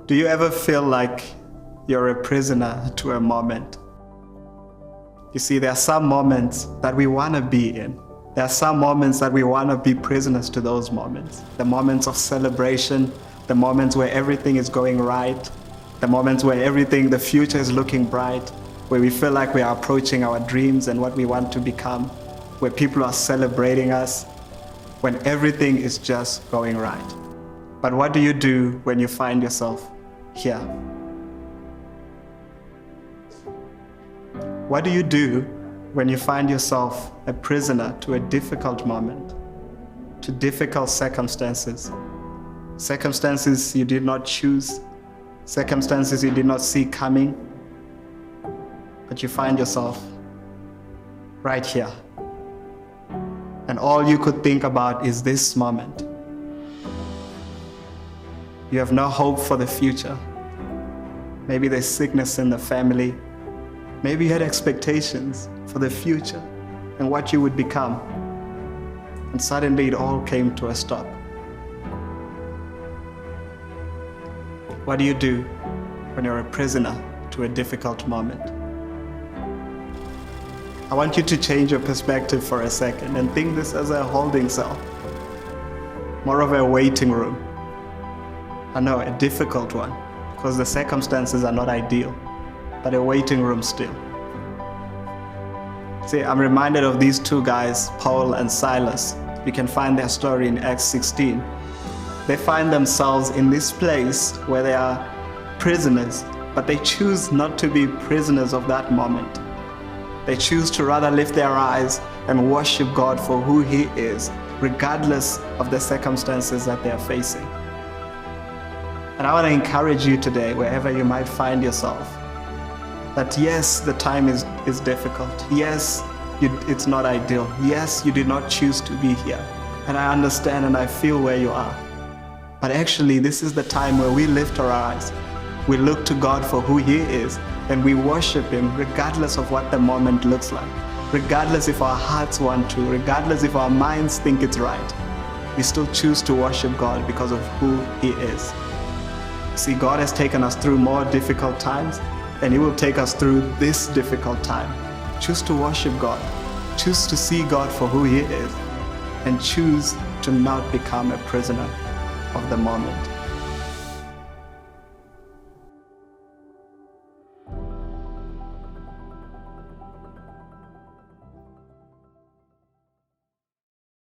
Do you ever feel like you're a prisoner to a moment? You see, there are some moments that we want to be in. There are some moments that we want to be prisoners to those moments. The moments of celebration, the moments where everything is going right, the moments where the future is looking bright, where we feel like we are approaching our dreams and what we want to become, where people are celebrating us, when everything is just going right. But what do you do when you find yourself here? What do you do when you find yourself a prisoner to a difficult moment, to difficult circumstances? Circumstances you did not choose, circumstances you did not see coming, but you find yourself right here. And all you could think about is this moment. You have no hope for the future. Maybe there's sickness in the family. Maybe you had expectations for the future and what you would become. And suddenly it all came to a stop. What do you do when you're a prisoner to a difficult moment? I want you to change your perspective for a second and think this as a holding cell, more of a waiting room. I know, a difficult one, because the circumstances are not ideal, but a waiting room still. See, I'm reminded of these two guys, Paul and Silas. You can find their story in Acts 16. They find themselves in this place where they are prisoners, but they choose not to be prisoners of that moment. They choose to rather lift their eyes and worship God for who He is, regardless of the circumstances that they are facing. And I want to encourage you today, wherever you might find yourself, that yes, the time is difficult. Yes, it's not ideal. Yes, you did not choose to be here. And I understand and I feel where you are. But actually, this is the time where we lift our eyes. We look to God for who He is, and we worship Him regardless of what the moment looks like, regardless if our hearts want to, regardless if our minds think it's right. We still choose to worship God because of who He is. See, God has taken us through more difficult times, and He will take us through this difficult time. Choose to worship God. Choose to see God for who He is, and choose to not become a prisoner of the moment.